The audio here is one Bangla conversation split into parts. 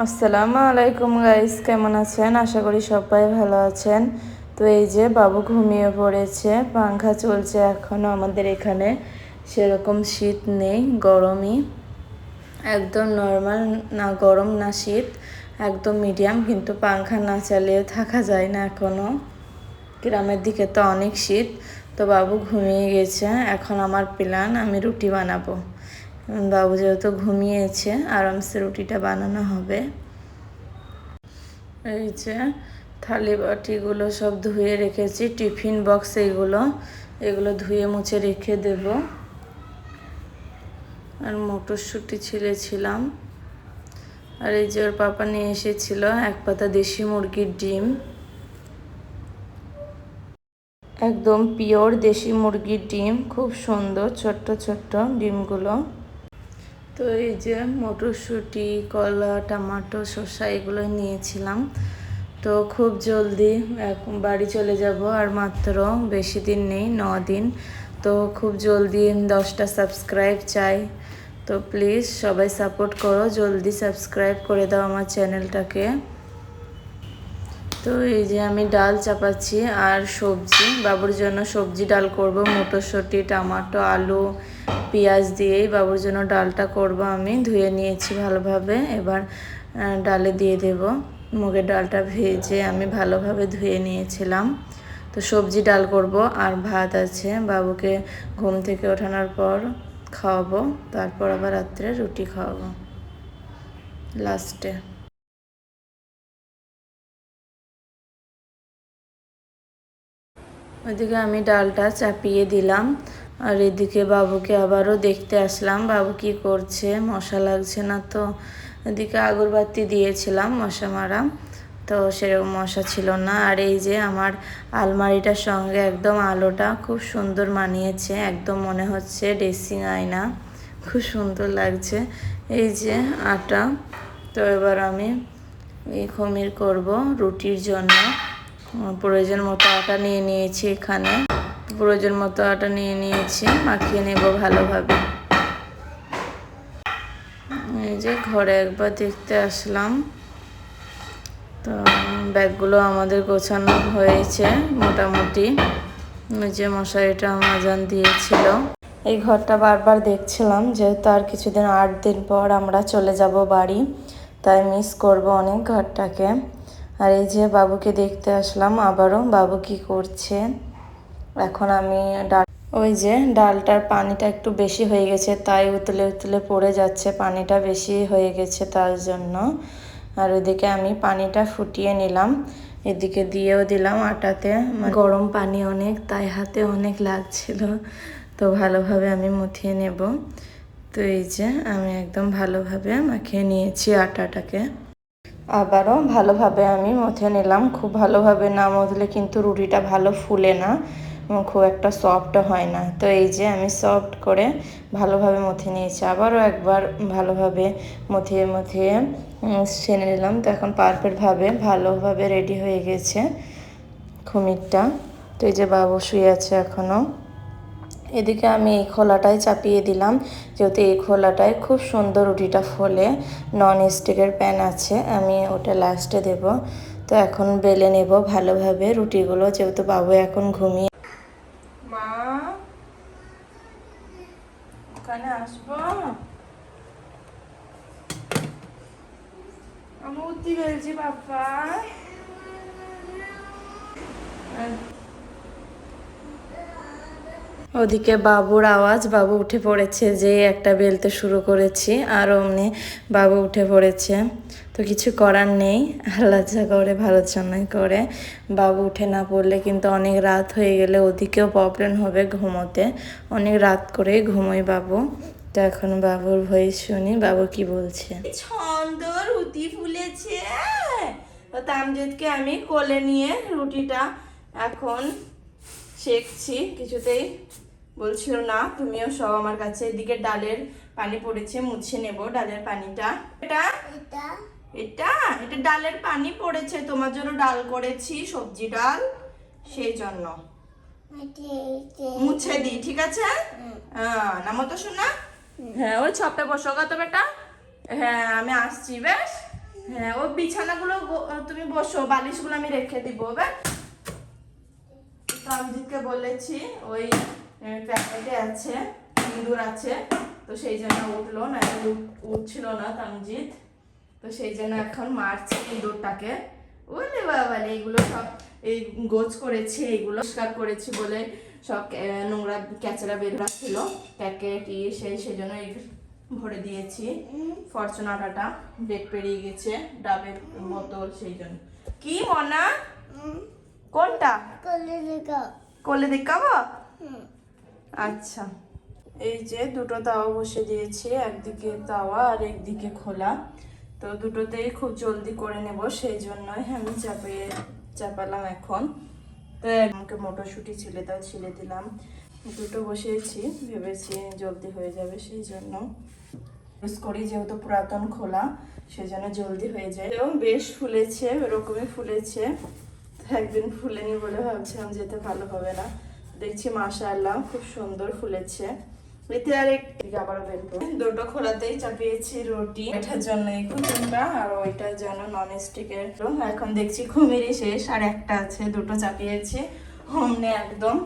আসসালামু আলাইকুম গাইস, কেমন আছেন? আশা করি সবাই ভালো আছেন। তো এই যে বাবু ঘুমিয়ে পড়েছে, পাংখা চলছে এখনো আমাদের এখানে। সেরকম শীত নেই, গরমই একদম নর্মাল, না গরম না শীত, একদম মিডিয়াম। কিন্তু পাংখা না চালিয়ে থাকা যায় না এখনো। গ্রামের দিকে তো অনেক শীত। তো বাবু ঘুমিয়ে গেছে, এখন আমার প্ল্যান আমি রুটি বানাবো। বাবু যেহেতু ঘুমিয়েছে, আরামসে রুটিটা বানানো হবে। এই যে থালি বাটিগুলো সব ধুয়ে রেখেছি, টিফিন বক্স এগুলো ধুয়ে মুছে রেখে দেব। আর মটরশুঁটি ছিলেছিলাম। আর এই যে ওর পাপা নিয়ে এসেছিল এক পাতা দেশি মুরগির ডিম, একদম পিওর দেশি মুরগির ডিম, খুব সুন্দর ছোট্ট ছোট্ট ডিমগুলো। তো এই যে মটরশুঁটি, কলা, টমেটো, শসা এগুলো নিয়েছিলাম। তো খুব জলদি বাড়ি চলে যাব, আর মাত্র বেশি দিন নেই, 9 দিন। তো খুব জলদি 10টা সাবস্ক্রাইব চাই। তো প্লিজ সবাই সাপোর্ট করো, জলদি সাবস্ক্রাইব করে দাও আমার চ্যানেলটাকে। তো এই যে আমি ডাল চাপাচ্ছি আর সবজি, বাবুর জন্য সবজি ডাল করব, মটরশুঁটি, টমেটো, আলু, পেঁয়াজ দিয়েই বাবুর জন্য ডালটা করব। আমি ধুয়ে নিয়েছি ভালোভাবে, এবার ডালে দিয়ে দেব। মুগের ডালটা ভেজে আমি ভালোভাবে ধুয়ে নিয়েছিলাম। তো সবজি ডাল করব, আর ভাত আছে, বাবুকে ঘুম থেকে ওঠানোর পর খাওয়াবো, তারপর আবার রাত্রে রুটি খাওয়াবো লাস্টে। ওইদিকে আমি ডালটা চাপিয়ে দিলাম, আর এদিকে বাবুকে আবারও দেখতে আসলাম বাবু কি করছে। মশা লাগছে না তো, এদিকে আগরবাতি দিয়েছিলাম মশা মারা, তো সেরকম মশা ছিল না। আর এই যে আমার আলমারিটার সঙ্গে একদম আলোটা খুব সুন্দর মানিয়েছে, একদম মনে হচ্ছে ড্রেসিং আয়না, খুব সুন্দর লাগছে। এই যে আটা, তো এবার আমি এই খমির করব রুটির জন্য। প্রয়োজন মতো আটা নিয়ে নিয়েছি, এখানে প্রয়োজন মতো আটা নিয়ে নিয়েছি, মাখিয়ে নেব ভালোভাবে। এই যে ঘরে একবার দেখতে আসলাম। তো ব্যাগগুলো আমাদের গোছানো হয়েছে মোটামুটি। ওই যে মশারিটা আমাজন দিয়েছিল। এই ঘরটা বারবার দেখছিলাম, যেহেতু আর কিছুদিন 8 দিন পর আমরা চলে যাব বাড়ি, তাই মিস করব অনেক ঘরটাকে। আর এই যে বাবুকে দেখতে আসলাম আবারও, বাবু কি করছে। এখন আমি ওই যে ডালটার পানিটা একটু বেশি হয়ে গেছে, তাই উতলে উতলে পড়ে যাচ্ছে, পানিটা বেশি হয়ে গেছে তার জন্য। আর ওইদিকে আমি পানিটা ফুটিয়ে নিলাম, এদিকে দিয়েও দিলাম আটাতে। গরম পানি অনেক, তাই হাতে অনেক লাগছিল। তো ভালোভাবে আমি মুথিয়ে নেব। তো এই যে আমি একদম ভালোভাবে মাখিয়ে নিয়েছি আটাটাকে। আবারও ভালোভাবে আমি মথে নিলাম। খুব ভালোভাবে না মথলে কিন্তু রুটিটা ভালো ফুলে না, খুব একটা সফট হয় না। তো এই যে আমি সফট করে ভালোভাবে মথে নিয়েছি, আবারও একবার ভালোভাবে মথিয়ে মথিয়ে ছেনে নিলাম। তো এখন পারফেক্টভাবে ভালোভাবে রেডি হয়ে গেছে খমিরটা। তো এই যে বাবু শুয়ে আছে এখনও। এদিকে আমি এই খোলাটাই চাপিয়ে দিলাম, যেহেতু এই খোলাটায় খুব সুন্দর রুটিটা ফোলে। নন স্টিকের প্যান আছে, আমি ওটা লাস্টে দেব। তো এখন বেলে নেব ভালোভাবে রুটিগুলো, যেহেতু বাবু এখন ঘুমিয়ে। মা ওখানে আসবো, আমি উঠতে গেছি বাবা। ওদিকে বাবুর আওয়াজ, বাবু উঠে পড়েছে, যে একটা বেলতে শুরু করেছি আর অমনি বাবু উঠে পড়েছে। তো কিছু করার নেই, আল্লাহ যা করে ভালোর জন্যই করে। বাবু উঠে না পড়লে কিন্তু অনেক রাত হয়ে গেলে ওদিকেও প্রবলেম হবে ঘুমোতে, অনেক রাত করে ঘুমোই বাবু। তো এখন বাবুর ভয়েস শুনি, বাবু কি বলছে। ছন্দ রুটি ফুলেছে। তো তামজিদকে আমি কোলে নিয়ে রুটিটা এখন শেখছি, কিছুতেই বলছিল না তুমিও সব আমার কাছে। এদিকে ডালের পানি পড়েছে, মুছে নেব ডালের পানিটা। এটা এটা এটা এটা ডালের পানি পড়েছে, তোমার জন্য ডাল করেছি, সবজি ডাল, সেই জন্য মুছে দিই, ঠিক আছে? হ্যাঁ নামো তো শোনা। হ্যাঁ ওই ছপে বসো গা তো বেটা। হ্যাঁ আমি আসছি, বেশ হ্যাঁ, ও বিছানাগুলো তুমি বসো, বালিশগুলো আমি রেখে দিব। তামজিৎকে বলেছি ওই প্যাকেটে আছে, ইঁদুর আছে, তো সেই জন্য উঠলো না, উঠছিল না তামজিৎ, তো সেই জন্য এখন মারছে ইঁদুরটাকে। ওরে বাবা, এইগুলো সব এই গোছ করেছি, এইগুলো পরিষ্কার করেছি বলে সব নোংরা ক্যাচড়া বের রাখছিল প্যাকেট সেই জন্য এই ভরে দিয়েছি। ফরচুন আটাটা ডেট পেরিয়ে গেছে, ডাবের বোতল, সেই জন্য। কি মনা, কোনটা কোলে দেখাবো? আচ্ছা, এই যে দুটো তাওয়া বসে দিয়েছি, একদিকে তাওয়া আর একদিকে খোলা, তো দুটোতেই খুব জলদি করে নেব, সেই জন্যই আমি চাপালাম এখন। তো আমাকে মটরশুঁটি ছিলে দিলাম, দুটো বসিয়েছি, ভেবেছি জলদি হয়ে যাবে, সেই জন্য ইউজ করি, যেহেতু পুরাতন খোলা সেই জন্য জলদি হয়ে যায়। এবং বেশ ফুলেছে, এরকমই ফুলেছে, একদিন ফুলেনি বলে ভাবছিলাম যেতে ভালো হবে না, দেখছি মাশাআল্লাহ খুব সুন্দর ফুলেছে। এতে আর আবার বেরবো, দুটো খোলাতেই চাপিয়েছি রুটি, এটার জন্য এই কুচুনটা আর ওইটার জন্য নন স্টিকের। এখন দেখছি খুমিরি শেষ, আর একটা আছে, দুটো চাপিয়েছি হোমনে একদম।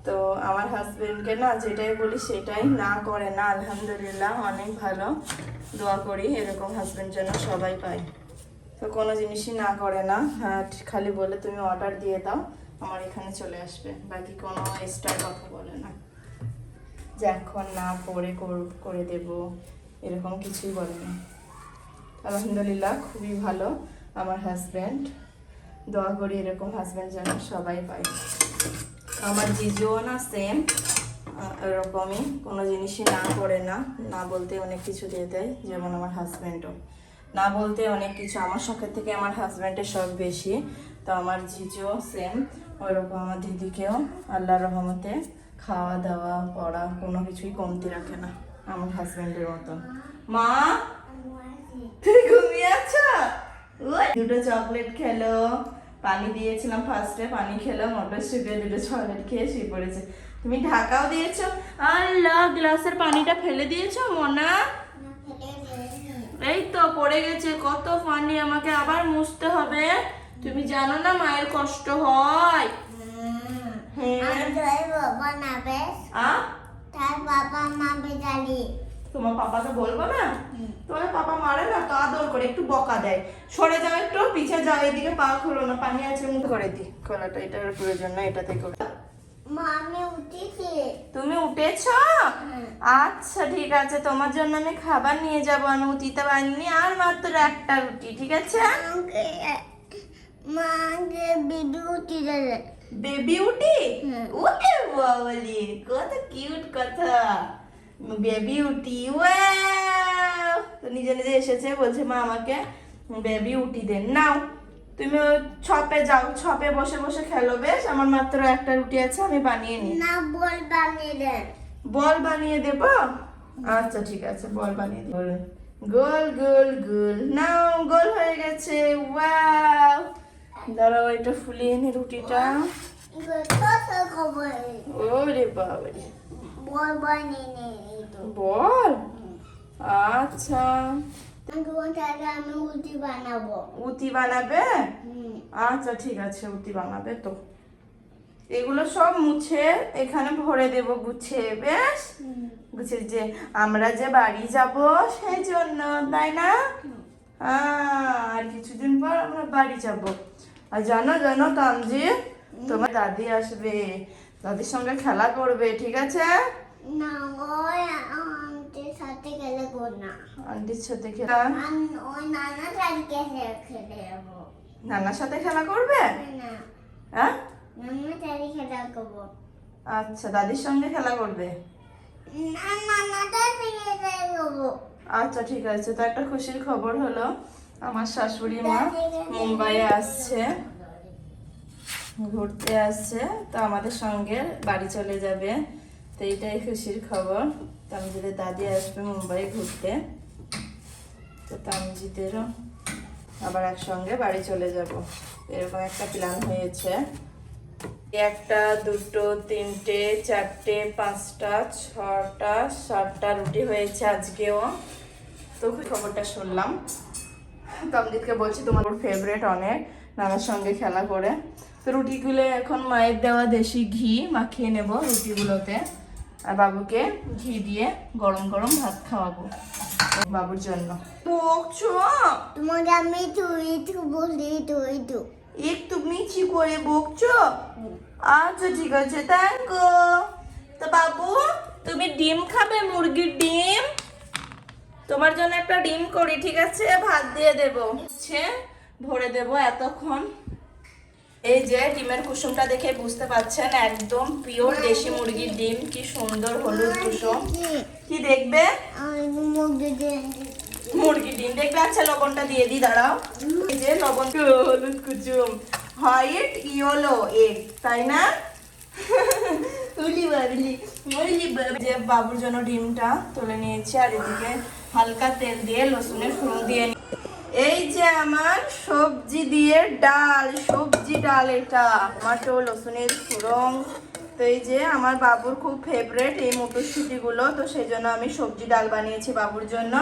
তো আমার হাজবেন্ডকে না যেটাই বলি সেটাই না করে না, আলহামদুলিল্লাহ অনেক ভালো, দোয়া করি এরকম হাজবেন্ড যেন সবাই পায়। তো কোনো জিনিসই না করে না, খালি বলে তুমি অর্ডার দিয়ে দাও আমার এখানে চলে আসবে, বাকি কোনো এক্সট্রা কথা বলে না যে এখন না করে দেব, এরকম কিছুই বলে না। আলহামদুলিল্লাহ খুবই ভালো আমার হাজব্যান্ড, দোয়া করি এরকম হাজব্যান্ড যেন সবাই পায়। আমার জিজুও না সেম এরকমই, কোনো জিনিসই না করে না, না বলতে অনেক কিছু দিয়ে দেয়, যেমন আমার হাজব্যান্ডও না বলতে অনেক কিছু, আমার শখের থেকে আমার হাজব্যান্ডের শখ বেশি, তো আমার জিজুও সেম ওইরকম। আমার দিদিকেও আল্লাহর রহমতে খাওয়া দাওয়া পড়া কোনো কিছুই কমতি রাখে না আমার হাজব্যান্ডের মতন। মা তুই ঘুমিয়ে আছো? দুটো চকলেট খেলো, পানি দিয়েছিলাম ফার্স্টে, পানি খেলো, মটরশুঁটি, দুটো চকলেট খেয়ে শুয়ে পড়েছে। তুমি ঢাকাও দিয়েছো, আল্লাহ গ্লাসের পানিটা ফেলে দিয়েছো মনা? এই তো পড়ে গেছে, কত পানি, আমাকে আবার মুছতে হবে। তুমি জানো না মায়ের কষ্ট হয়। তোমার পাপাকে বলবো না? তোমার পাপা মারে না তো, আদর করে একটু বকা দেয়, সরে যাও একটু, পিছে যাও, এদিকে পা খুলো না, পানি আছে মুখ করে দি। খোলাটা এটার প্রয়োজন না, এটা থেকে তুমি উঠেছো? আচ্ছা ঠিক আছে, তোমার জন্য আমি খাবার নিয়ে যাবো, আমি উঠিতে পারিনি, আর মাত্র একটা রুটি, ঠিক আছে? বেবি উঠি? উঠে বলি, কত কিউট কথা, বেবি উঠি। তো নিজে নিজে এসেছে, বলছে মা আমাকে বেবি উঠি দেন। নাও তুমি ছপে যাও, ছপে বসে বসে খেলো, বেশ আমার মাত্র একটা রুটি আছে, আমি বানিয়ে নিই। না, বল বানিয়ে দেন। বল বানিয়ে দেব? আচ্ছা ঠিক আছে, বল বানিয়ে দেব। গোল গোল গোল, নাও গোল হয়ে গেছে। ওয়াও, দাঁড়াও এটা ফুলিয়ে নি রুটিটা। ওরে বাবারে, বল বানিয়ে নে। বল, আচ্ছা আমি উটি বানাবো। উটি বানাবে? আচ্ছা ঠিক আছে, উটি বানাবে তো। এগুলো সব মুছে এখানে ভরে দেব গুছিয়ে, বেশ গুছিয়ে, যে আমরা যে বাড়ি যাব সেই জন্য, তাই না? আর কিছুদিন পর আমরা বাড়ি যাব। আর জানো জানো তামজি, তোমার দাদি আসবে, দাদির সঙ্গে খেলা করবে, ঠিক আছে? না, ওই আন্টির সাথে খেলা করব না। আন্টির সাথে খেলা, ওই নানার সাথে খেলা করব। নানার সাথে খেলা করবে? না, হ্যাঁ নানার সাথে খেলা করব। আচ্ছা, দাদির সঙ্গে খেলা করবে? না, নানার সাথে খেলা করব। আচ্ছা ঠিক আছে, তো একটা খুশির খবর হলো, আমার শাশুড়ি মা মুম্বাইয়ে আসছে, ঘুরতে আসছে, তো আমাদের সঙ্গে বাড়ি চলে যাবে, তো এইটাই খুশির খবর। তামজিদের দাদি আসবে মুম্বাই ঘুরতে, তো তামজিদেরও আবার একসঙ্গে বাড়ি চলে যাব, এরকম একটা প্ল্যান হয়েছে। একটা, দুটো, তিনটে, চারটে, পাঁচটা, ছটা, 7টা রুটি হয়েছে আজকেও, তো খবরটা শুনলাম। তো অমৃতকে বলছি তোমার ফেভারিট অনেক, নানার সঙ্গে খেলা করে। তো রুটিগুলো এখন মায়ের দেওয়া দেশি ঘি মাখিয়ে নেব রুটিগুলোতে, আর বাবুকে ঘি দিয়ে গরম গরম ভাত খাওয়াবো বাবুর জন্য। বকছো তোমাকে আমি তুই বলি তুই একটু মিছি করে বকছো? আচ্ছা ঠিক আছে, থ্যাংক ইউ। তো বাবু তুমি ডিম খাবে, মুরগির ডিম? তোমার জন্য একটা ডিম করি, ঠিক আছে? ভাত দিয়ে দেবো, ভরে দেবো এতক্ষণ। এই যে ডিমের কুসুমটা দেখে বুঝতে পারছেন, একদম পিওর দেশি মুরগির ডিম। কি সুন্দর হলুদ কুসুম। কি দেখবে? মুরগির ডিম দেখবে। আচ্ছা লবণটা দিয়ে দিই, দাঁড়াও। এই যে লবণ, হলুদ কুসুম, হোয়াইট ইয়েলো এগ, তাই না? যে বাবুর জন্য ডিমটা তুলে নিয়েছি, আর এদিকে হালকা তেল দিয়ে রসুনের ফোড়ন দিয়ে এই যে আমার সবজি দিয়ে ডাল, সবজি ডাল, এটা টমেটো রসুনের ফোড়ন। তো এই যে আমার বাবুর খুব ফেভারিট এই মটরশুঁটি গুলো, তো সেই জন্য আমি সবজি ডাল বানিয়েছি বাবুর জন্য।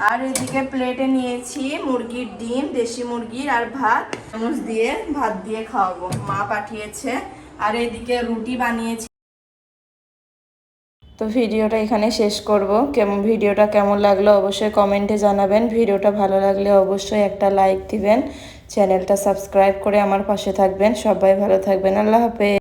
আর এদিকে প্লেটে নিয়েছি মুরগির ডিম, দেশি মুরগির, আর ভাত চামচ দিয়ে ভাত দিয়ে খাওয়াবো, মা পাঠিয়েছে। আর এদিকে রুটি বানিয়েছি। তো ভিডিওটা এখানে শেষ করব। ভিডিওটা কেমন লাগলো অবশ্যই কমেন্টে জানাবেন। ভিডিওটা ভালো লাগলে অবশ্যই একটা লাইক দিবেন, চ্যানেলটা সাবস্ক্রাইব করে আমার পাশে থাকবেন। সবাই ভালো থাকবেন, আল্লাহ হাফেজ।